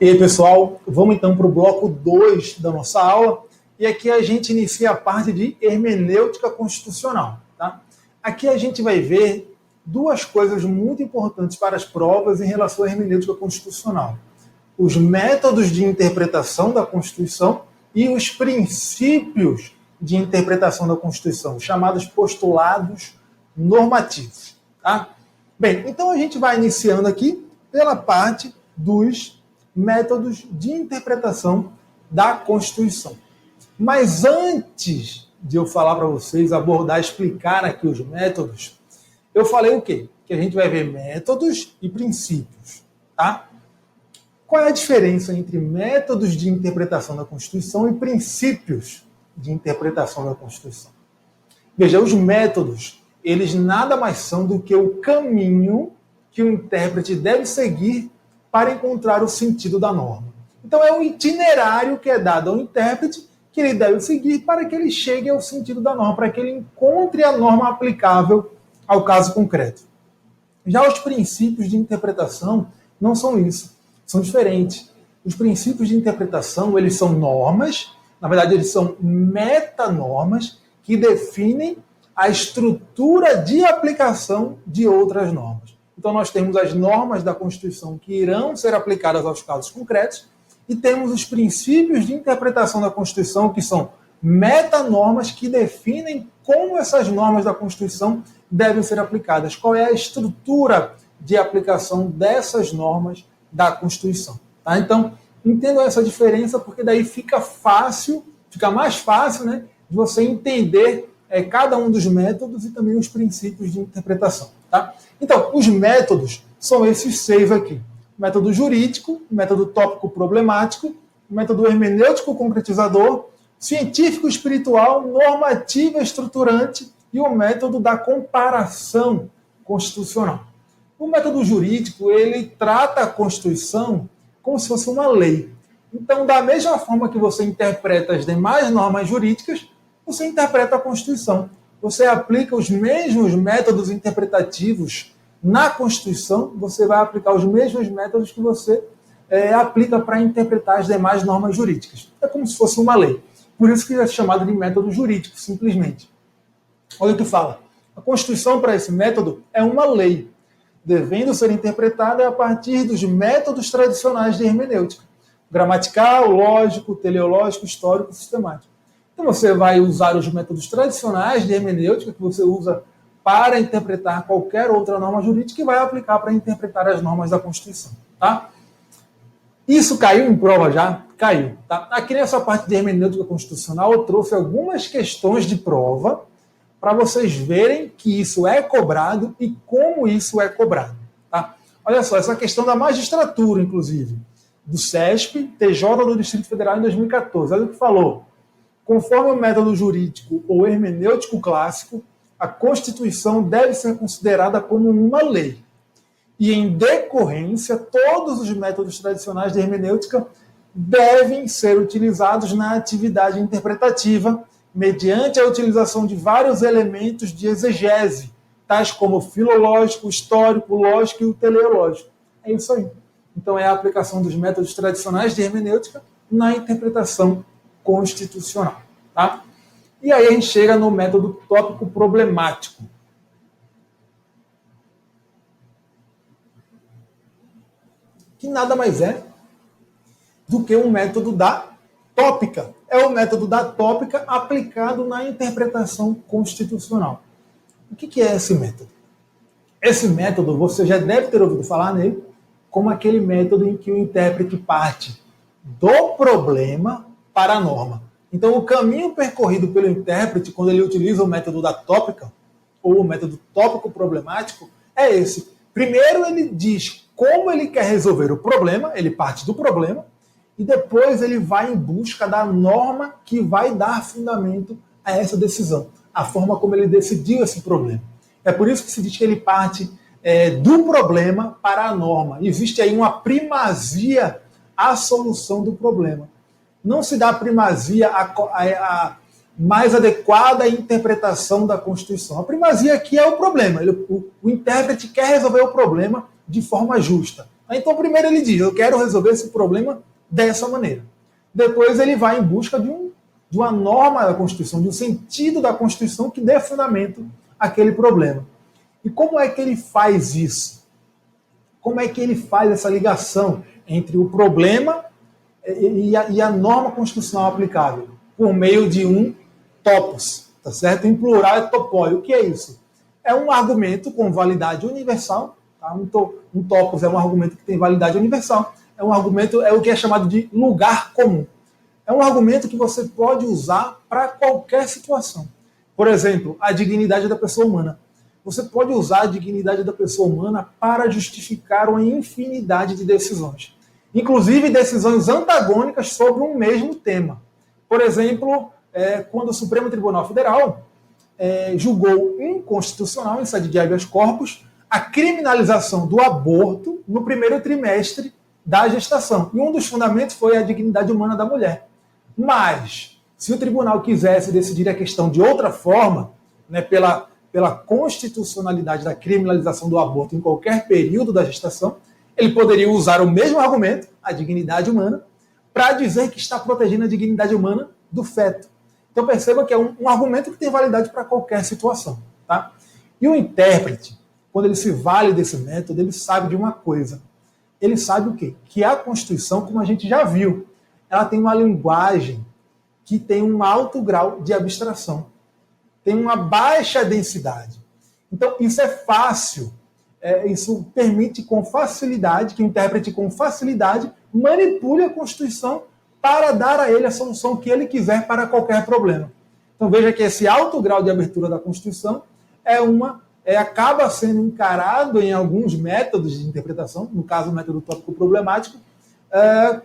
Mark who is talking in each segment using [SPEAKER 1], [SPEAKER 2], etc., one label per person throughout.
[SPEAKER 1] E aí, pessoal, vamos então para o bloco 2 da nossa aula. E aqui a gente inicia a parte de hermenêutica constitucional. Tá? Aqui a gente vai ver duas coisas muito importantes para as provas em relação à hermenêutica constitucional. Os métodos de interpretação da Constituição e os princípios de interpretação da Constituição, chamados postulados normativos. Tá? Bem, então a gente vai iniciando aqui pela parte dos métodos de interpretação da Constituição. Mas antes de eu falar para vocês, abordar, explicar aqui os métodos, eu falei o quê? Que a gente vai ver métodos e princípios, tá? Qual é a diferença entre métodos de interpretação da Constituição e princípios de interpretação da Constituição? Veja, os métodos, eles nada mais são do que o caminho que o intérprete deve seguir para encontrar o sentido da norma. Então é um itinerário que é dado ao intérprete que ele deve seguir para que ele chegue ao sentido da norma, para que ele encontre a norma aplicável ao caso concreto. Já os princípios de interpretação não são isso, são diferentes. Os princípios de interpretação, eles são normas, na verdade eles são metanormas que definem a estrutura de aplicação de outras normas. Então nós temos as normas da Constituição que irão ser aplicadas aos casos concretos e temos os princípios de interpretação da Constituição que são metanormas que definem como essas normas da Constituição devem ser aplicadas, qual é a estrutura de aplicação dessas normas da Constituição. Tá? Então, entendam essa diferença porque daí fica mais fácil, né, de você entender cada um dos métodos e também os princípios de interpretação. Tá? Então, os métodos são esses 6 aqui. Método jurídico, método tópico problemático, método hermenêutico concretizador, científico espiritual, normativo estruturante e o método da comparação constitucional. O método jurídico, ele trata a Constituição como se fosse uma lei. Então, da mesma forma que você interpreta as demais normas jurídicas, você interpreta a Constituição. Você aplica os mesmos métodos interpretativos na Constituição, você vai aplicar os mesmos métodos que você aplica para interpretar as demais normas jurídicas. É como se fosse uma lei. Por isso que é chamado de método jurídico, simplesmente. Olha o que fala. A Constituição, para esse método, é uma lei, devendo ser interpretada a partir dos métodos tradicionais de hermenêutica. Gramatical, lógico, teleológico, histórico, sistemático. Então você vai usar os métodos tradicionais de hermenêutica que você usa para interpretar qualquer outra norma jurídica e vai aplicar para interpretar as normas da Constituição. Tá? Isso caiu em prova já? Caiu. Tá? Aqui nessa parte de hermenêutica constitucional eu trouxe algumas questões de prova para vocês verem que isso é cobrado e como isso é cobrado. Tá? Olha só, essa questão da magistratura, inclusive, do CESP, TJ do Distrito Federal em 2014. Olha o que falou. Conforme o método jurídico ou hermenêutico clássico, a Constituição deve ser considerada como uma lei. E, em decorrência, todos os métodos tradicionais de hermenêutica devem ser utilizados na atividade interpretativa, mediante a utilização de vários elementos de exegese, tais como o filológico, o histórico, o lógico e o teleológico. É isso aí. Então, é a aplicação dos métodos tradicionais de hermenêutica na interpretação constitucional. Tá? E aí a gente chega no método tópico problemático. Que nada mais é do que um método da tópica. É o método da tópica aplicado na interpretação constitucional. O que é esse método? Esse método, você já deve ter ouvido falar nele, como aquele método em que o intérprete parte do problema para a norma. Então, o caminho percorrido pelo intérprete, quando ele utiliza o método da tópica, ou o método tópico problemático, é esse. Primeiro, ele diz como ele quer resolver o problema, ele parte do problema, e depois ele vai em busca da norma que vai dar fundamento a essa decisão, a forma como ele decidiu esse problema. É por isso que se diz que ele parte do problema para a norma. Existe aí uma primazia à solução do problema. Não se dá primazia à mais adequada interpretação da Constituição. A primazia aqui é o problema. O intérprete quer resolver o problema de forma justa. Então, primeiro ele diz, eu quero resolver esse problema dessa maneira. Depois ele vai em busca de uma norma da Constituição, de um sentido da Constituição que dê fundamento àquele problema. E como é que ele faz isso? Como é que ele faz essa ligação entre o problema e a norma constitucional aplicável? Por meio de um topos, tá certo? Em plural é topói. O que é isso? É um argumento com validade universal. Tá? Um topos é um argumento que tem validade universal. É um argumento, é o que é chamado de lugar comum. É um argumento que você pode usar para qualquer situação. Por exemplo, a dignidade da pessoa humana. Você pode usar a dignidade da pessoa humana para justificar uma infinidade de decisões. Inclusive decisões antagônicas sobre um mesmo tema. Por exemplo, quando o Supremo Tribunal Federal julgou inconstitucional, em sede de habeas corpus, a criminalização do aborto no primeiro trimestre da gestação. E um dos fundamentos foi a dignidade humana da mulher. Mas, se o tribunal quisesse decidir a questão de outra forma, né, pela constitucionalidade da criminalização do aborto em qualquer período da gestação, ele poderia usar o mesmo argumento, a dignidade humana, para dizer que está protegendo a dignidade humana do feto. Então perceba que é um argumento que tem validade para qualquer situação. Tá? E o intérprete, quando ele se vale desse método, ele sabe de uma coisa. Ele sabe o quê? Que a Constituição, como a gente já viu, ela tem uma linguagem que tem um alto grau de abstração. Tem uma baixa densidade. Então, isso é fácil. Isso permite com facilidade, que o intérprete com facilidade manipule a Constituição para dar a ele a solução que ele quiser para qualquer problema. Então, veja que esse alto grau de abertura da Constituição acaba sendo encarado em alguns métodos de interpretação, no caso o método tópico problemático,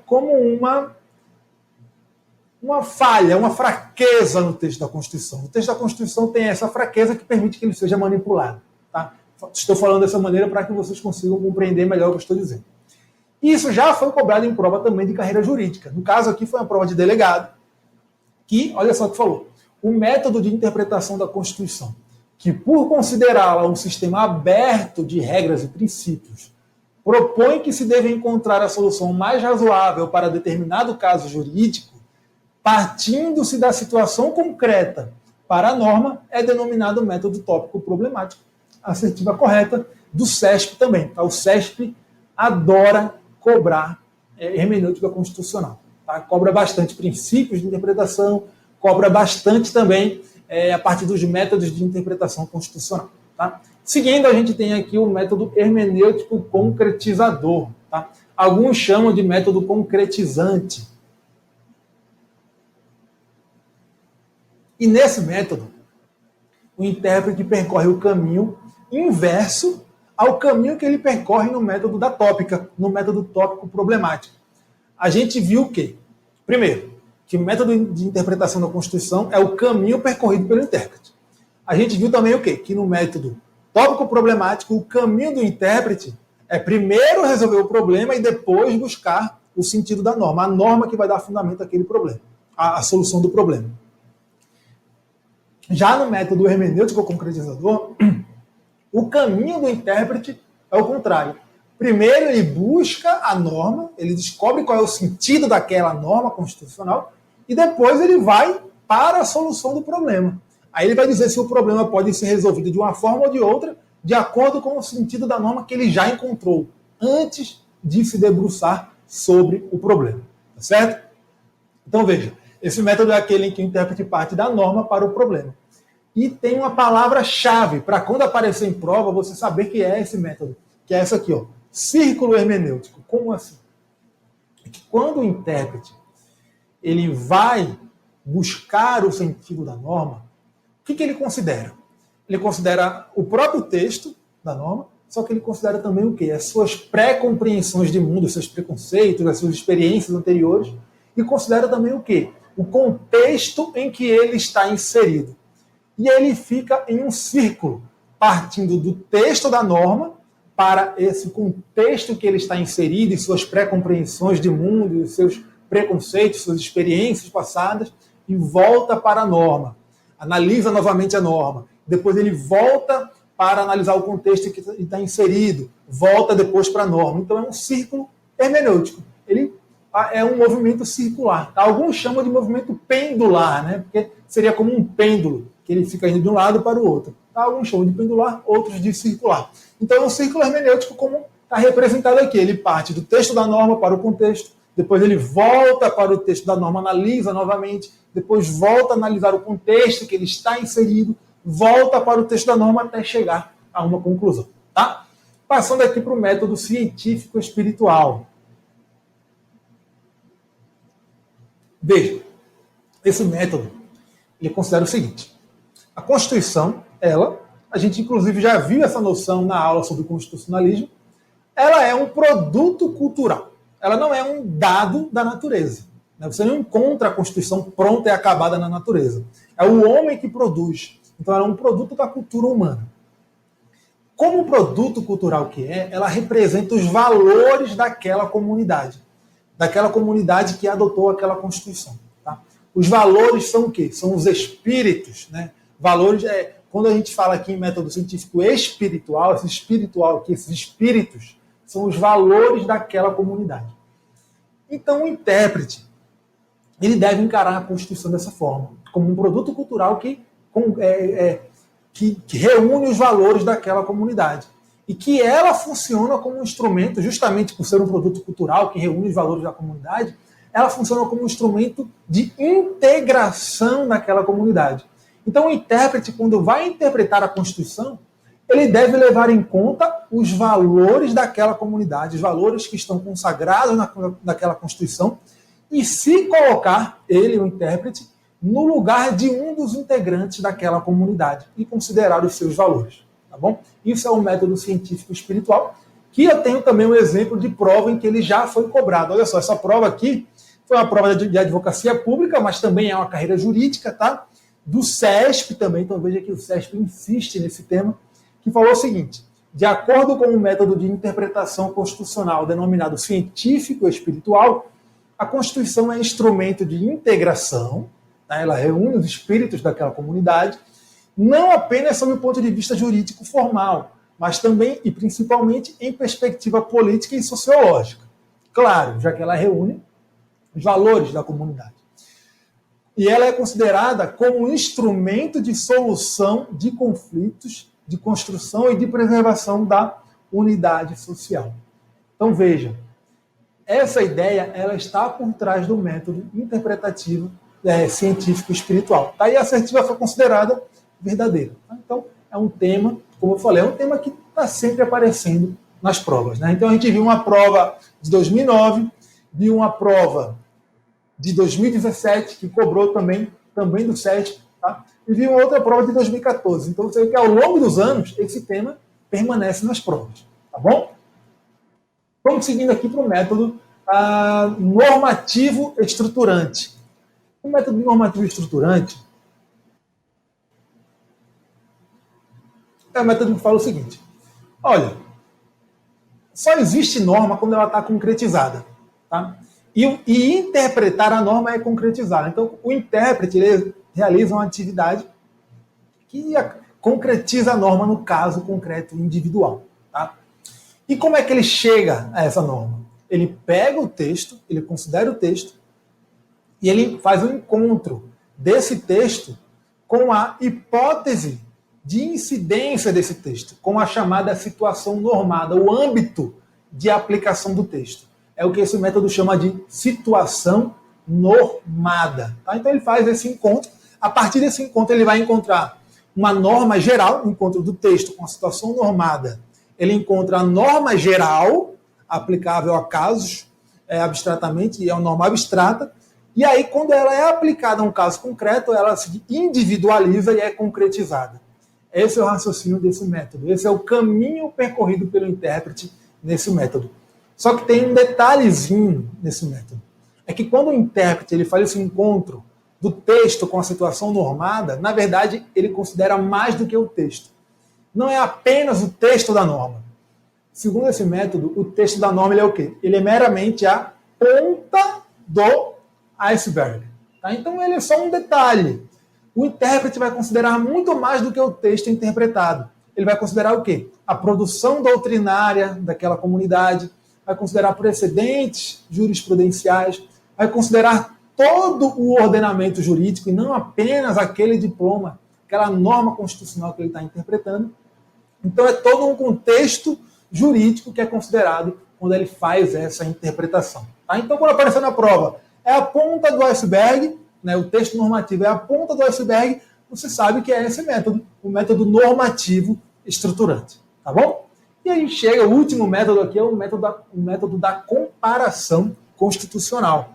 [SPEAKER 1] como uma falha, uma fraqueza no texto da Constituição. O texto da Constituição tem essa fraqueza que permite que ele seja manipulado. Tá? Estou falando dessa maneira para que vocês consigam compreender melhor o que eu estou dizendo. Isso já foi cobrado em prova também de carreira jurídica. No caso aqui foi uma prova de delegado, que, olha só o que falou, o método de interpretação da Constituição, que por considerá-la um sistema aberto de regras e princípios, propõe que se deve encontrar a solução mais razoável para determinado caso jurídico, partindo-se da situação concreta para a norma, é denominado método tópico problemático. A assertiva correta do CESP também. Tá? O CESP adora cobrar hermenêutica constitucional. Tá? Cobra bastante princípios de interpretação, cobra bastante também a partir dos métodos de interpretação constitucional. Tá? Seguindo, a gente tem aqui o método hermenêutico concretizador. Tá? Alguns chamam de método concretizante. E nesse método, o intérprete percorre o caminho inverso ao caminho que ele percorre no método da tópica, no método tópico problemático. A gente viu o quê? Primeiro, que o método de interpretação da Constituição é o caminho percorrido pelo intérprete. A gente viu também o quê? Que no método tópico problemático, o caminho do intérprete é primeiro resolver o problema e depois buscar o sentido da norma, a norma que vai dar fundamento àquele problema, a solução do problema. Já no método hermenêutico concretizador, o caminho do intérprete é o contrário. Primeiro ele busca a norma, ele descobre qual é o sentido daquela norma constitucional e depois ele vai para a solução do problema. Aí ele vai dizer se o problema pode ser resolvido de uma forma ou de outra, de acordo com o sentido da norma que ele já encontrou, antes de se debruçar sobre o problema. Tá certo? Então veja, esse método é aquele em que o intérprete parte da norma para o problema. E tem uma palavra-chave para quando aparecer em prova você saber que é esse método, que é essa aqui, ó, círculo hermenêutico. Como assim? É que quando o intérprete ele vai buscar o sentido da norma, o que ele considera? Ele considera o próprio texto da norma, só que ele considera também o quê? As suas pré-compreensões de mundo, os seus preconceitos, as suas experiências anteriores, e considera também o quê? O contexto em que ele está inserido. E ele fica em um círculo, partindo do texto da norma para esse contexto que ele está inserido, e suas pré-compreensões de mundo, e seus preconceitos, suas experiências passadas, e volta para a norma. Analisa novamente a norma. Depois ele volta para analisar o contexto que está inserido, volta depois para a norma. Então é um círculo hermenêutico. Ele é um movimento circular. Alguns chamam de movimento pendular, né? Porque seria como um pêndulo, que ele fica indo de um lado para o outro. Alguns chamam de pendular, outros de circular. Então é um círculo hermenêutico como está representado aqui. Ele parte do texto da norma para o contexto, depois ele volta para o texto da norma, analisa novamente, depois volta a analisar o contexto que ele está inserido, volta para o texto da norma até chegar a uma conclusão. Tá? Passando aqui para o método científico espiritual. Veja, esse método ele considera o seguinte: a Constituição, a gente inclusive já viu essa noção na aula sobre constitucionalismo, ela é um produto cultural. Ela não é um dado da natureza. Você não encontra a Constituição pronta e acabada na natureza. É o homem que produz. Então ela é um produto da cultura humana. Como produto cultural que é, ela representa os valores daquela comunidade que adotou aquela Constituição. Tá? Os valores são o quê? São os espíritos. Né? Valores quando a gente fala aqui em método científico espiritual, esses espíritos são os valores daquela comunidade. Então o intérprete ele deve encarar a Constituição dessa forma, como um produto cultural que reúne os valores daquela comunidade. E que ela funciona como um instrumento, justamente por ser um produto cultural que reúne os valores da comunidade, ela funciona como um instrumento de integração daquela comunidade. Então o intérprete, quando vai interpretar a Constituição, ele deve levar em conta os valores daquela comunidade, os valores que estão consagrados naquela Constituição, e se colocar, ele, o intérprete, no lugar de um dos integrantes daquela comunidade e considerar os seus valores. Tá bom? Isso é um método científico espiritual, que eu tenho também um exemplo de prova em que ele já foi cobrado. Olha só, essa prova aqui foi uma prova de advocacia pública, mas também é uma carreira jurídica, tá? Do CESP também, então veja que o CESP insiste nesse tema, que falou o seguinte: de acordo com o método de interpretação constitucional denominado científico espiritual, a Constituição é instrumento de integração, tá? Ela reúne os espíritos daquela comunidade, não apenas sob o ponto de vista jurídico formal, mas também e principalmente em perspectiva política e sociológica. Claro, já que ela reúne os valores da comunidade. E ela é considerada como um instrumento de solução de conflitos, de construção e de preservação da unidade social. Então veja, essa ideia ela está por trás do método interpretativo científico espiritual. Daí a assertiva foi considerada verdadeira. Então é um tema, como eu falei, é um tema que está sempre aparecendo nas provas. Né? Então a gente viu uma prova de 2009, viu uma prova de 2017, que cobrou também do SESP, tá? E viu outra prova de 2014. Então você vê que ao longo dos anos esse tema permanece nas provas. Tá bom? Vamos seguindo aqui para o método normativo estruturante. O método normativo estruturante é o método que fala o seguinte: olha, só existe norma quando ela está concretizada. Tá? E interpretar a norma é concretizar. Então, o intérprete ele realiza uma atividade que concretiza a norma no caso concreto individual. Tá? E como é que ele chega a essa norma? Ele pega o texto, ele considera o texto, e ele faz um encontro desse texto com a hipótese de incidência desse texto, com a chamada situação normada, o âmbito de aplicação do texto. É o que esse método chama de situação normada. Tá? Então ele faz esse encontro. A partir desse encontro ele vai encontrar uma norma geral, o encontro do texto com a situação normada. Ele encontra a norma geral, aplicável a casos, abstratamente, e é uma norma abstrata. E aí, quando ela é aplicada a um caso concreto, ela se individualiza e é concretizada. Esse é o raciocínio desse método. Esse é o caminho percorrido pelo intérprete nesse método. Só que tem um detalhezinho nesse método. É que quando o intérprete ele faz esse encontro do texto com a situação normada, na verdade, ele considera mais do que o texto. Não é apenas o texto da norma. Segundo esse método, o texto da norma ele é o quê? Ele é meramente a ponta do iceberg. Tá? Então, ele é só um detalhe. O intérprete vai considerar muito mais do que o texto interpretado. ele vai considerar o quê? A produção doutrinária daquela comunidade, vai considerar precedentes jurisprudenciais, vai considerar todo o ordenamento jurídico e não apenas aquele diploma, aquela norma constitucional que ele está interpretando. Então é todo um contexto jurídico que é considerado quando ele faz essa interpretação. Tá? Então, quando aparecer na prova, é a ponta do iceberg, né, o texto normativo é a ponta do iceberg, você sabe que é esse método, o método normativo estruturante. Tá bom? E aí chega, o último método aqui é o método da comparação constitucional.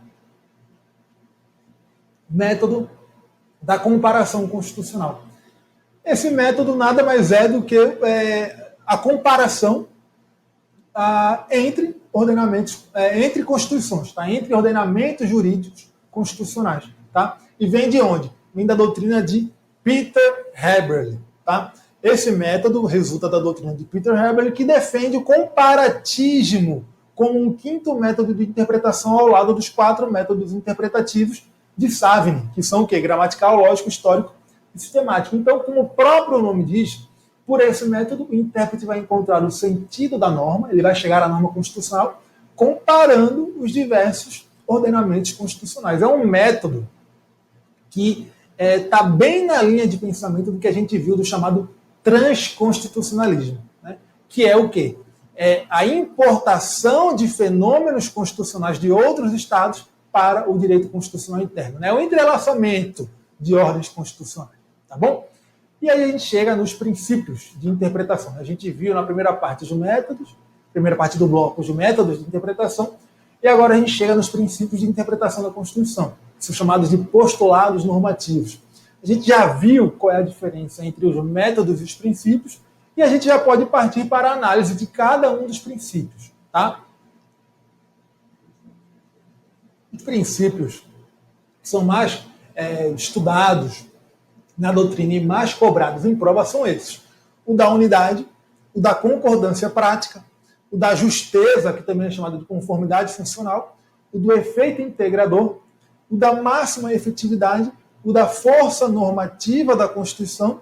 [SPEAKER 1] Método da comparação constitucional. Esse método nada mais é do que a comparação entre ordenamentos, entre constituições, tá? Entre ordenamentos jurídicos constitucionais. Tá? E vem de onde? Vem da doutrina de Peter Heberle. Tá? Esse método resulta da doutrina de Peter Heberle, que defende o comparatismo como um quinto método de interpretação ao lado dos 4 métodos interpretativos de Savigny, que são o quê? Gramatical, lógico, histórico e sistemático. Então, como o próprio nome diz, por esse método, o intérprete vai encontrar o sentido da norma, ele vai chegar à norma constitucional, comparando os diversos ordenamentos constitucionais. É um método que está bem na linha de pensamento do que a gente viu do chamado transconstitucionalismo, né? Que é o quê? É a importação de fenômenos constitucionais de outros estados para o direito constitucional interno, né? O entrelaçamento de ordens constitucionais, tá bom? E aí a gente chega nos princípios de interpretação. A gente viu na primeira parte os métodos, primeira parte do bloco, os métodos de interpretação, e agora a gente chega nos princípios de interpretação da Constituição, que são chamados de postulados normativos. A gente já viu qual é a diferença entre os métodos e os princípios, e a gente já pode partir para a análise de cada um dos princípios. Tá? Os princípios que são mais estudados na doutrina e mais cobrados em prova são esses: o da unidade, o da concordância prática, o da justeza, que também é chamado de conformidade funcional, o do efeito integrador, o da máxima efetividade, o da força normativa da Constituição,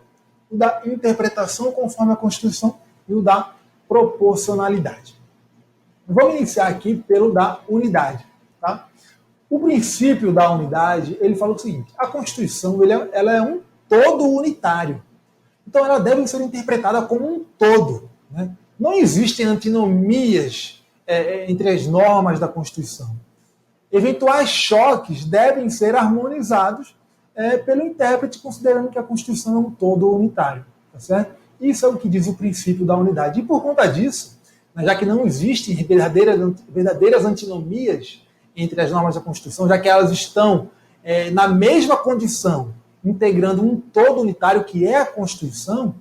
[SPEAKER 1] o da interpretação conforme a Constituição e o da proporcionalidade. Vamos iniciar aqui pelo da unidade. Tá? O princípio da unidade, ele fala o seguinte: a Constituição ela é um todo unitário. Então ela deve ser interpretada como um todo. Né? Não existem antinomias entre as normas da Constituição. Eventuais choques devem ser harmonizados pelo intérprete, considerando que a Constituição é um todo unitário. Tá certo? Isso é o que diz o princípio da unidade. E por conta disso, já que não existem verdadeiras antinomias entre as normas da Constituição, já que elas estão na mesma condição, integrando um todo unitário que é a Constituição,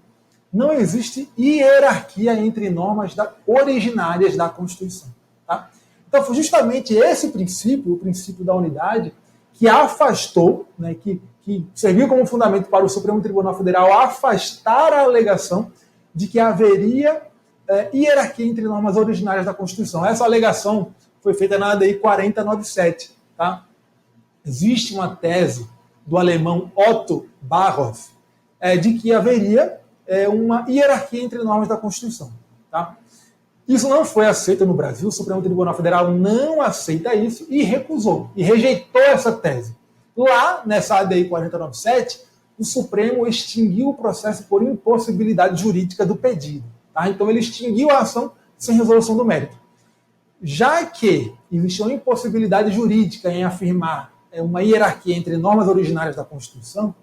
[SPEAKER 1] não existe hierarquia entre normas originárias da Constituição. Tá? Então foi justamente esse princípio, o princípio da unidade, que afastou, né, que serviu como fundamento para o Supremo Tribunal Federal afastar a alegação de que haveria hierarquia entre normas originárias da Constituição. Essa alegação foi feita na ADI 4097. Tá? Existe uma tese do alemão Otto Barhoff de que haveria uma hierarquia entre normas da Constituição. Tá? Isso não foi aceito no Brasil, o Supremo Tribunal Federal não aceita isso e recusou, e rejeitou essa tese. Lá, nessa ADI 4097, o Supremo extinguiu o processo por impossibilidade jurídica do pedido. Tá? Então ele extinguiu a ação sem resolução do mérito. Já que existe uma impossibilidade jurídica em afirmar uma hierarquia entre normas originárias da Constituição,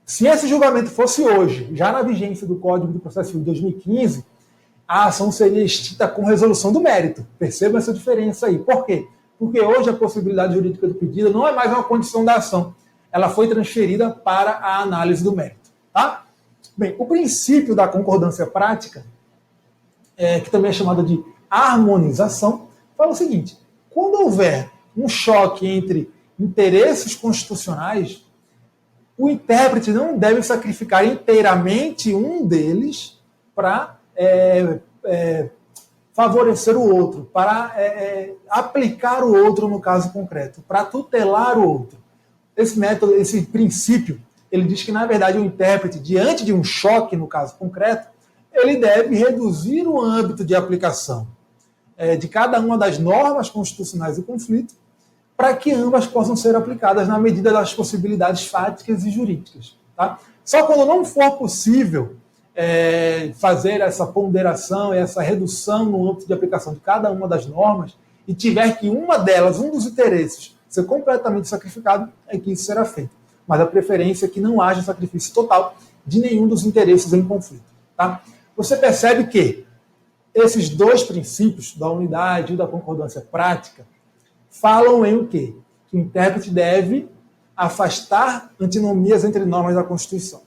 [SPEAKER 1] se esse julgamento fosse hoje, já na vigência do Código de Processo Civil de 2015, a ação seria extinta com resolução do mérito. Perceba essa diferença aí. Por quê? Porque hoje a possibilidade jurídica do pedido não é mais uma condição da ação. Ela foi transferida para a análise do mérito. Tá? Bem, o princípio da concordância prática, que também é chamado de harmonização, fala o seguinte: quando houver um choque entre interesses constitucionais, o intérprete não deve sacrificar inteiramente um deles para favorecer o outro, para aplicar o outro no caso concreto, para tutelar o outro. Esse método, esse princípio, ele diz que, na verdade, o intérprete, diante de um choque no caso concreto, ele deve reduzir o âmbito de aplicação de cada uma das normas constitucionais do conflito para que ambas possam ser aplicadas na medida das possibilidades fáticas e jurídicas. Tá? Só quando não for possível fazer essa ponderação, essa redução no âmbito de aplicação de cada uma das normas e tiver que uma delas, um dos interesses, ser completamente sacrificado, é que isso será feito. Mas a preferência é que não haja sacrifício total de nenhum dos interesses em conflito. Tá? Você percebe que esses dois princípios, da unidade e da concordância prática, falam em o quê? Que o intérprete deve afastar antinomias entre normas da Constituição.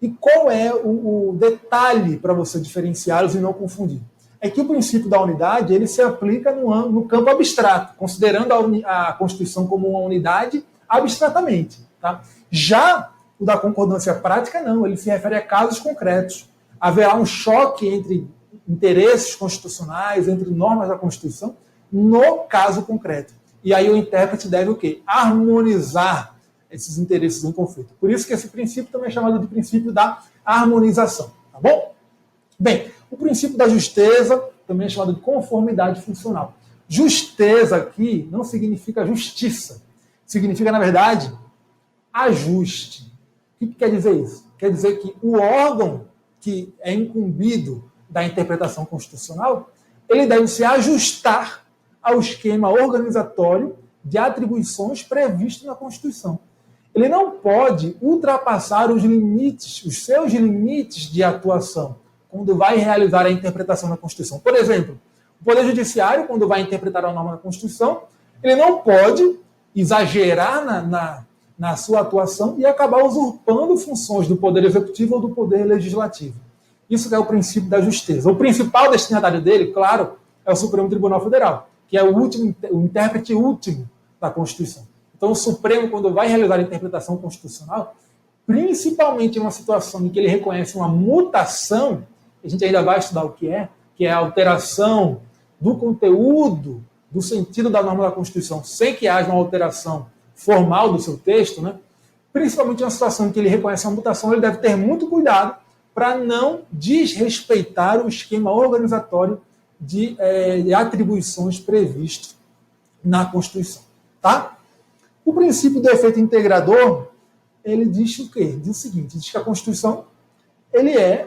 [SPEAKER 1] E qual é o detalhe para você diferenciá-los e não confundir? É que o princípio da unidade ele se aplica no campo abstrato, considerando a Constituição como uma unidade abstratamente. Tá? Já o da concordância prática, não, ele se refere a casos concretos. Haverá um choque entre interesses constitucionais, entre normas da Constituição, no caso concreto. E aí o intérprete deve o quê? Harmonizar esses interesses em conflito. Por isso que esse princípio também é chamado de princípio da harmonização. Tá bom? Bem, o princípio da justeza também é chamado de conformidade funcional. Justeza aqui não significa justiça. Significa, na verdade, ajuste. O que quer dizer isso? Quer dizer que o órgão que é incumbido da interpretação constitucional, ele deve se ajustar ao esquema organizatório de atribuições previsto na Constituição. Ele não pode ultrapassar os limites, os seus limites de atuação, quando vai realizar a interpretação da Constituição. Por exemplo, o Poder Judiciário, quando vai interpretar a norma da Constituição, ele não pode exagerar na sua atuação e acabar usurpando funções do Poder Executivo ou do Poder Legislativo. Isso é o princípio da justeza. O principal destinatário dele, claro, é o Supremo Tribunal Federal, que é o intérprete último da Constituição. Então, o Supremo, quando vai realizar a interpretação constitucional, principalmente em uma situação em que ele reconhece uma mutação, a gente ainda vai estudar o que é a alteração do conteúdo, do sentido da norma da Constituição, sem que haja uma alteração formal do seu texto, né? Principalmente em uma situação em que ele reconhece uma mutação, ele deve ter muito cuidado para não desrespeitar o esquema organizatório de atribuições previsto na Constituição. Tá? O princípio do efeito integrador, ele diz o quê? Diz o seguinte, diz que a Constituição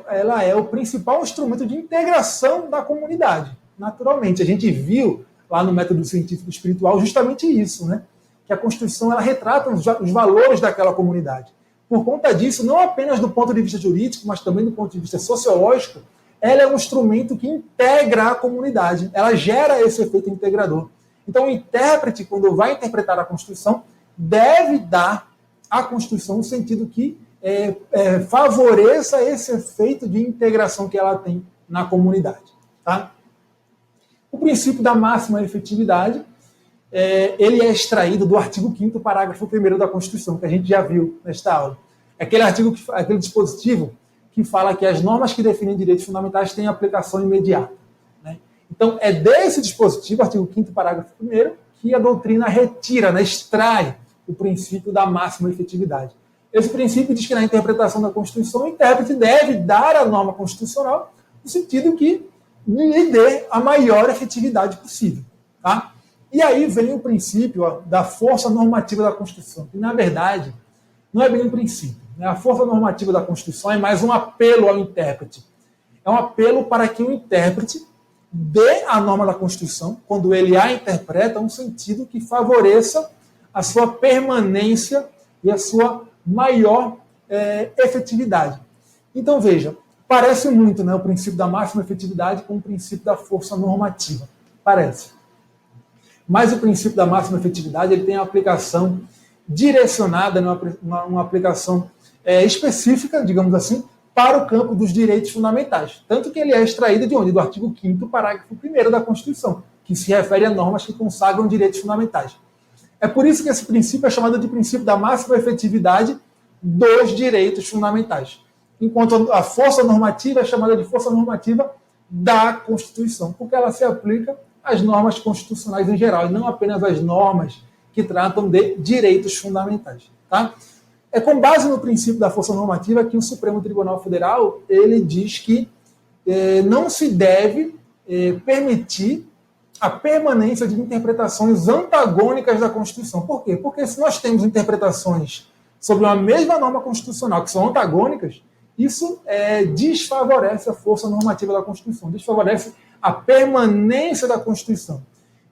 [SPEAKER 1] ela é o principal instrumento de integração da comunidade. Naturalmente, a gente viu lá no método científico espiritual justamente isso, né? Que a Constituição ela retrata os valores daquela comunidade. Por conta disso, não apenas do ponto de vista jurídico, mas também do ponto de vista sociológico, ela é um instrumento que integra a comunidade, ela gera esse efeito integrador. Então, o intérprete, quando vai interpretar a Constituição, deve dar à Constituição um sentido que favoreça esse efeito de integração que ela tem na comunidade. Tá? O princípio da máxima efetividade, ele é extraído do artigo 5º, parágrafo 1º da Constituição, que a gente já viu nesta aula. Aquele dispositivo que fala que as normas que definem direitos fundamentais têm aplicação imediata. Né? Então, é desse dispositivo, artigo 5º, parágrafo 1º, que a doutrina retira, né, extrai o princípio da máxima efetividade. Esse princípio diz que na interpretação da Constituição, o intérprete deve dar à norma constitucional no sentido que lhe dê a maior efetividade possível. Tá? E aí vem o princípio da força normativa da Constituição, que, na verdade, não é bem um princípio. Né? A força normativa da Constituição é mais um apelo ao intérprete. É um apelo para que o intérprete dê à norma da Constituição, quando ele a interpreta, um sentido que favoreça a sua permanência e a sua maior efetividade. Então, veja, parece muito, né, o princípio da máxima efetividade com o princípio da força normativa. Parece. Mas o princípio da máxima efetividade ele tem uma aplicação direcionada, uma aplicação específica, digamos assim, para o campo dos direitos fundamentais. Tanto que ele é extraído de onde? Do artigo 5º, parágrafo 1º da Constituição, que se refere a normas que consagram direitos fundamentais. É por isso que esse princípio é chamado de princípio da máxima efetividade dos direitos fundamentais. Enquanto a força normativa é chamada de força normativa da Constituição, porque ela se aplica às normas constitucionais em geral, e não apenas às normas que tratam de direitos fundamentais. Tá? É com base no princípio da força normativa que o Supremo Tribunal Federal ele diz que não se deve permitir a permanência de interpretações antagônicas da Constituição. Por quê? Porque se nós temos interpretações sobre uma mesma norma constitucional que são antagônicas, isso desfavorece a força normativa da Constituição, desfavorece a permanência da Constituição.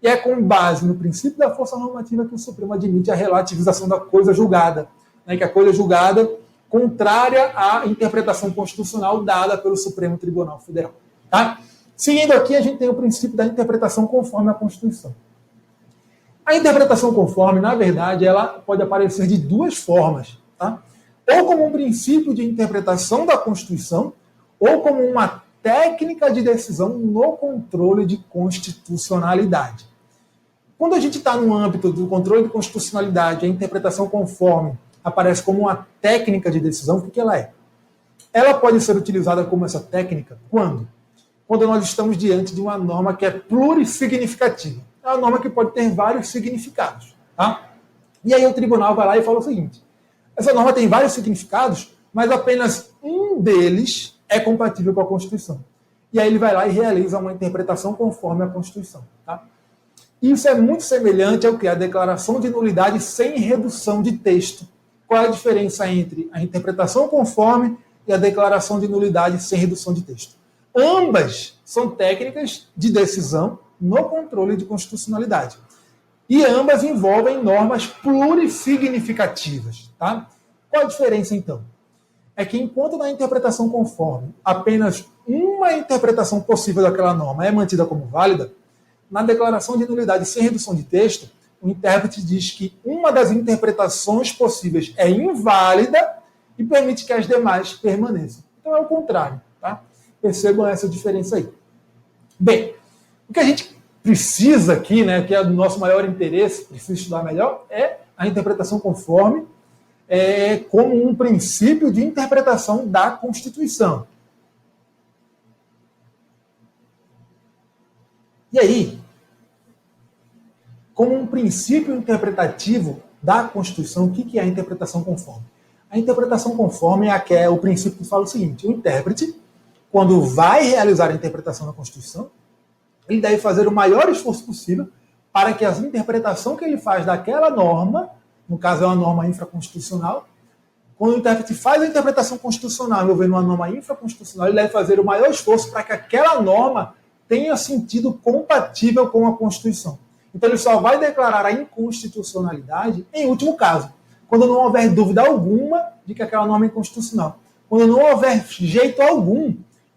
[SPEAKER 1] E é com base no princípio da força normativa que o Supremo admite a relativização da coisa julgada, né, que a coisa julgada contrária à interpretação constitucional dada pelo Supremo Tribunal Federal. Tá? Seguindo aqui, a gente tem o princípio da interpretação conforme a Constituição. A interpretação conforme, na verdade, ela pode aparecer de duas formas. Tá? Ou como um princípio de interpretação da Constituição, ou como uma técnica de decisão no controle de constitucionalidade. Quando a gente está no âmbito do controle de constitucionalidade, a interpretação conforme aparece como uma técnica de decisão, o que ela é? Ela pode ser utilizada como essa técnica quando? Quando nós estamos diante de uma norma que é plurissignificativa. É uma norma que pode ter vários significados. Tá? E aí o tribunal vai lá e fala o seguinte: essa norma tem vários significados, mas apenas um deles é compatível com a Constituição. E aí ele vai lá e realiza uma interpretação conforme a Constituição. Tá? Isso é muito semelhante ao que? A declaração de nulidade sem redução de texto. Qual é a diferença entre a interpretação conforme e a declaração de nulidade sem redução de texto? Ambas são técnicas de decisão no controle de constitucionalidade. E ambas envolvem normas plurissignificativas. Tá? Qual a diferença, então? É que enquanto na interpretação conforme apenas uma interpretação possível daquela norma é mantida como válida, na declaração de nulidade sem redução de texto, o intérprete diz que uma das interpretações possíveis é inválida e permite que as demais permaneçam. Então é o contrário. Tá? Percebam essa diferença aí. Bem, o que a gente precisa aqui, né, que é do nosso maior interesse, precisa estudar melhor, é a interpretação conforme como um princípio de interpretação da Constituição. E aí, como um princípio interpretativo da Constituição, o que é a interpretação conforme? A interpretação conforme é o princípio que fala o seguinte: o intérprete, quando vai realizar a interpretação da Constituição, ele deve fazer o maior esforço possível para que a interpretação que ele faz daquela norma, no caso é uma norma infraconstitucional, quando o intérprete faz a interpretação constitucional envolvendo uma norma infraconstitucional, ele deve fazer o maior esforço para que aquela norma tenha sentido compatível com a Constituição. Então ele só vai declarar a inconstitucionalidade em último caso, quando não houver dúvida alguma de que aquela norma é inconstitucional, quando não houver jeito algum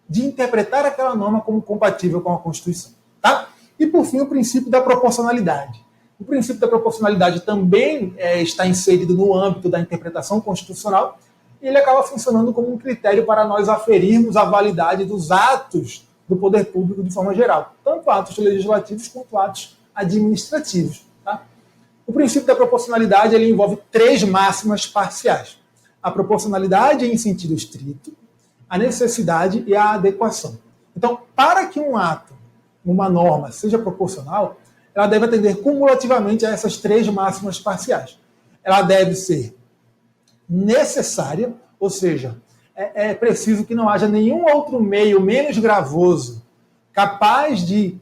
[SPEAKER 1] de interpretar aquela norma como compatível com a Constituição. Tá? E, por fim, o princípio da proporcionalidade. O princípio da proporcionalidade também está inserido no âmbito da interpretação constitucional e ele acaba funcionando como um critério para nós aferirmos a validade dos atos do poder público de forma geral, tanto atos legislativos quanto atos administrativos. Tá? O princípio da proporcionalidade ele envolve três máximas parciais: a proporcionalidade em sentido estrito, a necessidade e a adequação. Então, para que um ato, uma norma, seja proporcional, ela deve atender cumulativamente a essas três máximas parciais. Ela deve ser necessária, ou seja, é preciso que não haja nenhum outro meio menos gravoso capaz de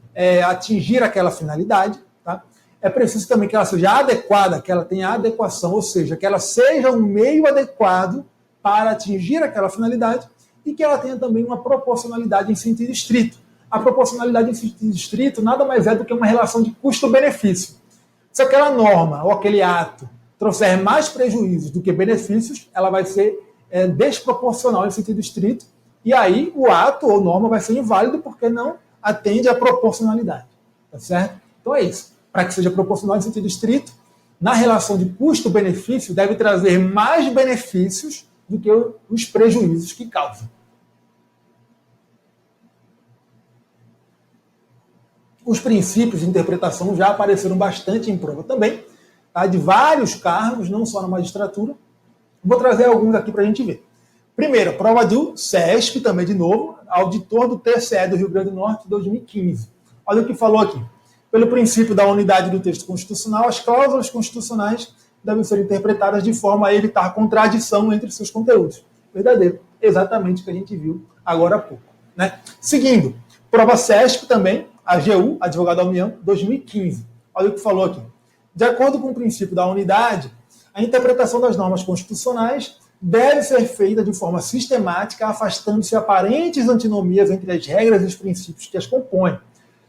[SPEAKER 1] atingir aquela finalidade. Tá? É preciso também que ela seja adequada, que ela tenha adequação, ou seja, que ela seja um meio adequado para atingir aquela finalidade e que ela tenha também uma proporcionalidade em sentido estrito. A proporcionalidade em sentido estrito nada mais é do que uma relação de custo-benefício. Se aquela norma ou aquele ato trouxer mais prejuízos do que benefícios, ela vai ser desproporcional em sentido estrito, e aí o ato ou norma vai ser inválido porque não atende à proporcionalidade. Tá certo? Então é isso. Para que seja proporcional em sentido estrito, na relação de custo-benefício, deve trazer mais benefícios do que os prejuízos que causa. Os princípios de interpretação já apareceram bastante em prova também, tá? De vários cargos, não só na magistratura. Vou trazer alguns aqui para a gente ver. Primeiro, prova do SESP, também de novo, auditor do TCE do Rio Grande do Norte, 2015. Olha o que falou aqui. Pelo princípio da unidade do texto constitucional, as cláusulas constitucionais devem ser interpretadas de forma a evitar contradição entre seus conteúdos. Verdadeiro. Exatamente o que a gente viu agora há pouco. né? Seguindo, prova CESP também, AGU, Advogado da União, 2015. Olha o que falou aqui. De acordo com o princípio da unidade, a interpretação das normas constitucionais deve ser feita de forma sistemática, afastando-se aparentes antinomias entre as regras e os princípios que as compõem.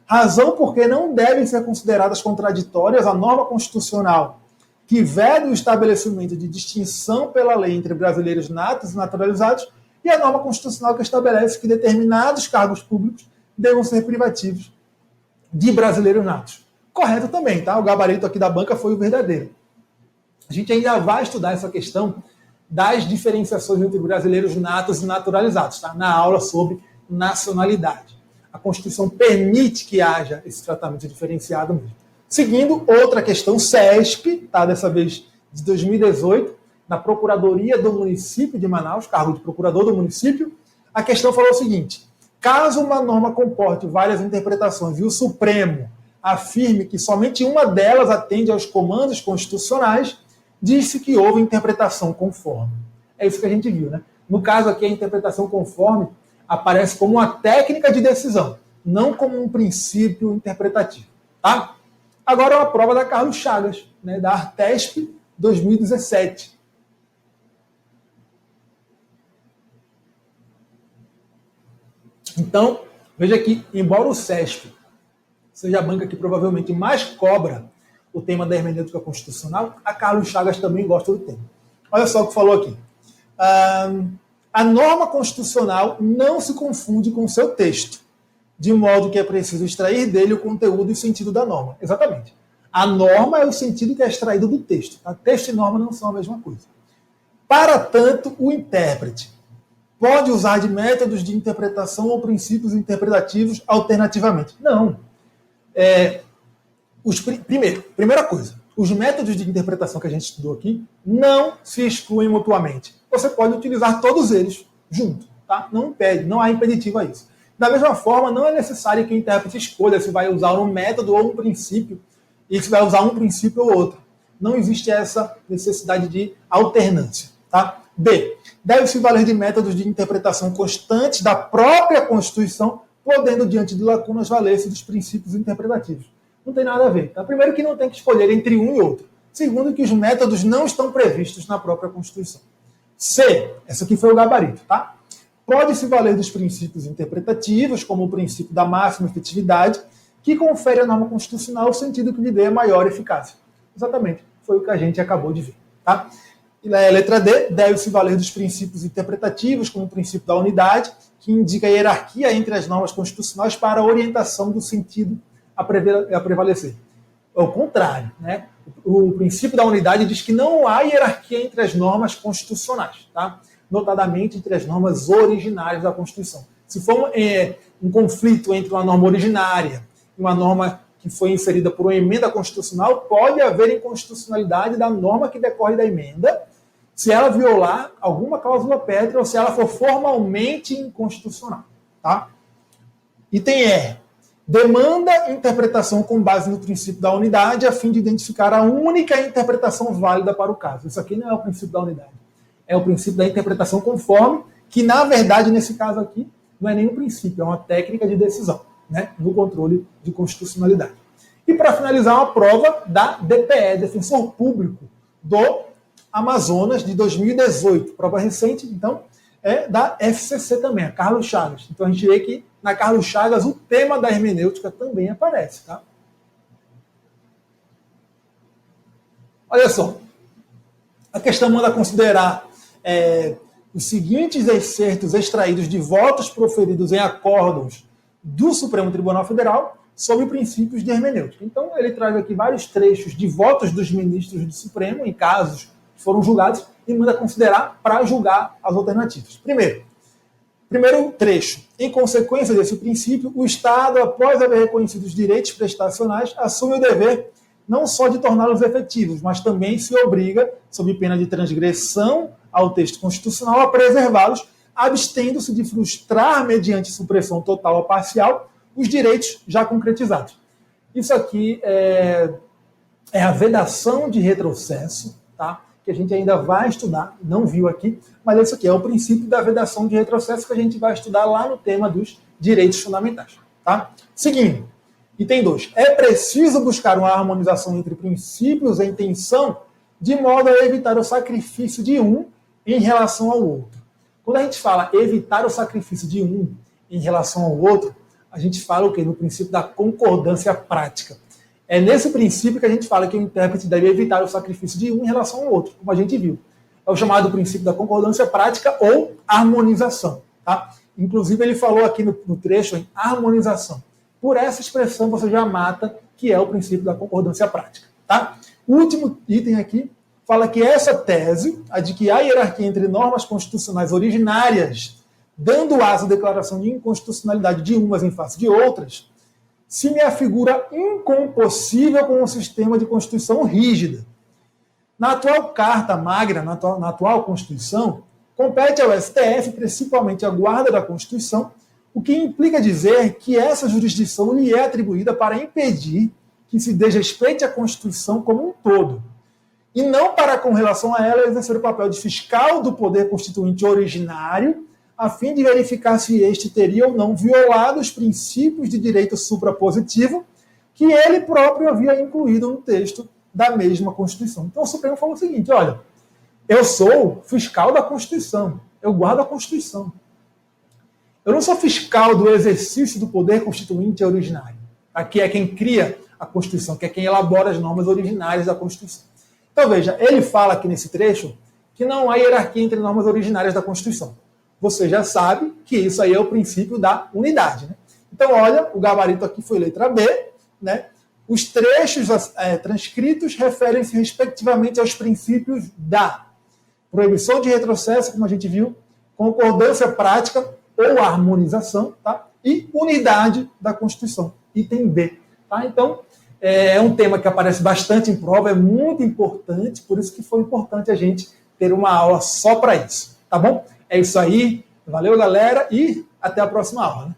[SPEAKER 1] Razão porque não devem ser consideradas contraditórias a norma constitucional que veda o estabelecimento de distinção pela lei entre brasileiros natos e naturalizados e a norma constitucional que estabelece que determinados cargos públicos devam ser privativos de brasileiros natos. Correto também, tá? O gabarito aqui da banca foi o verdadeiro. A gente ainda vai estudar essa questão das diferenciações entre brasileiros natos e naturalizados, tá? Na aula sobre nacionalidade. A Constituição permite que haja esse tratamento diferenciado mesmo. Seguindo, outra questão, CESP, tá? Dessa vez de 2018, na Procuradoria do Município de Manaus, cargo de procurador do município, a questão falou o seguinte: caso uma norma comporte várias interpretações e o Supremo afirme que somente uma delas atende aos comandos constitucionais, disse que houve interpretação conforme. É isso que a gente viu, né? No caso aqui, a interpretação conforme aparece como uma técnica de decisão, não como um princípio interpretativo, tá? Agora é uma prova da Carlos Chagas, né, da Artesp 2017. Então, veja que, embora o CESP seja a banca que provavelmente mais cobra o tema da hermenêutica constitucional, a Carlos Chagas também gosta do tema. Olha só o que falou aqui. A norma constitucional não se confunde com o seu texto, de modo que é preciso extrair dele o conteúdo e o sentido da norma. Exatamente. A norma é o sentido que é extraído do texto. Tá? Texto e norma não são a mesma coisa. Para tanto, o intérprete pode usar de métodos de interpretação ou princípios interpretativos alternativamente. Não. Primeira coisa, os métodos de interpretação que a gente estudou aqui não se excluem mutuamente. Você pode utilizar todos eles juntos, tá? Não impede, não há impeditivo a isso. Da mesma forma, não é necessário que o intérprete escolha se vai usar um método ou um princípio e se vai usar um princípio ou outro. Não existe essa necessidade de alternância, tá? B. Deve-se valer de métodos de interpretação constantes da própria Constituição, podendo, diante de lacunas, valer-se dos princípios interpretativos. Não tem nada a ver. Tá? Primeiro, que não tem que escolher entre um e outro. Segundo, que os métodos não estão previstos na própria Constituição. C. Esse aqui foi o gabarito, tá? Pode-se valer dos princípios interpretativos, como o princípio da máxima efetividade, que confere à norma constitucional o sentido que lhe dê maior eficácia. Exatamente. Foi o que a gente acabou de ver, tá? E letra D. Deve-se valer dos princípios interpretativos, como o princípio da unidade, que indica a hierarquia entre as normas constitucionais para a orientação do sentido a prevalecer. É o contrário, né? O princípio da unidade diz que não há hierarquia entre as normas constitucionais, tá? Notadamente entre as normas originárias da Constituição. Se for um conflito entre uma norma originária e uma norma que foi inserida por uma emenda constitucional, pode haver inconstitucionalidade da norma que decorre da emenda, se ela violar alguma cláusula pétrea ou se ela for formalmente inconstitucional, tá? Item E. Demanda interpretação com base no princípio da unidade a fim de identificar a única interpretação válida para o caso. Isso aqui não é o princípio da unidade. É o princípio da interpretação conforme, que na verdade, nesse caso aqui, não é nenhum princípio, é uma técnica de decisão, né, no controle de constitucionalidade. E para finalizar, uma prova da DPE, Defensor Público do Amazonas, de 2018. Prova recente, então, é da FCC também, a Carlos Chagas. Então a gente vê que na Carlos Chagas o tema da hermenêutica também aparece, tá? Olha só, a questão manda considerar os seguintes excertos extraídos de votos proferidos em acórdãos do Supremo Tribunal Federal sobre princípios de hermenêutica. Então ele traz aqui vários trechos de votos dos ministros do Supremo em casos que foram julgados e manda considerar para julgar as alternativas. Primeiro trecho. Em consequência desse princípio, o Estado, após haver reconhecido os direitos prestacionais, assume o dever não só de torná-los efetivos, mas também se obriga, sob pena de transgressão ao texto constitucional, a preservá-los, abstendo-se de frustrar, mediante supressão total ou parcial, os direitos já concretizados. Isso aqui é a vedação de retrocesso, tá? que a gente ainda vai estudar, não viu aqui, mas esse aqui é o princípio da vedação de retrocesso que a gente vai estudar lá no tema dos direitos fundamentais. Tá? Seguindo, item 2. É preciso buscar uma harmonização entre princípios e intenção de modo a evitar o sacrifício de um em relação ao outro. Quando a gente fala evitar o sacrifício de um em relação ao outro, a gente fala o quê? No princípio da concordância prática. É nesse princípio que a gente fala que o intérprete deve evitar o sacrifício de um em relação ao outro, como a gente viu. É o chamado princípio da concordância prática ou harmonização. Tá? Inclusive, ele falou aqui no trecho em harmonização. Por essa expressão, você já mata que é o princípio da concordância prática. Tá? O último item aqui fala que essa tese, a de que há hierarquia entre normas constitucionais originárias, dando asa à declaração de inconstitucionalidade de umas em face de outras, se me afigura incompatível com um sistema de Constituição rígida. Na atual Carta Magna, na atual Constituição, compete ao STF, principalmente à guarda da Constituição, o que implica dizer que essa jurisdição lhe é atribuída para impedir que se desrespeite a Constituição como um todo, e não para, com relação a ela, exercer o papel de fiscal do poder constituinte originário, a fim de verificar se este teria ou não violado os princípios de direito suprapositivo que ele próprio havia incluído no texto da mesma Constituição. Então o Supremo falou o seguinte, olha, eu sou fiscal da Constituição, eu guardo a Constituição. Eu não sou fiscal do exercício do poder constituinte originário, que é quem cria a Constituição, que é quem elabora as normas originárias da Constituição. Então veja, ele fala aqui nesse trecho que não há hierarquia entre normas originárias da Constituição. Você já sabe que isso aí é o princípio da unidade. Né? Então, olha, o gabarito aqui foi letra B. Né? Os trechos transcritos referem-se respectivamente aos princípios da proibição de retrocesso, como a gente viu, concordância prática ou harmonização, tá? E unidade da Constituição, item B. Tá? Então, é um tema que aparece bastante em prova, é muito importante, por isso que foi importante a gente ter uma aula só para isso. Tá bom? É isso aí. Valeu, galera, e até a próxima aula. Né?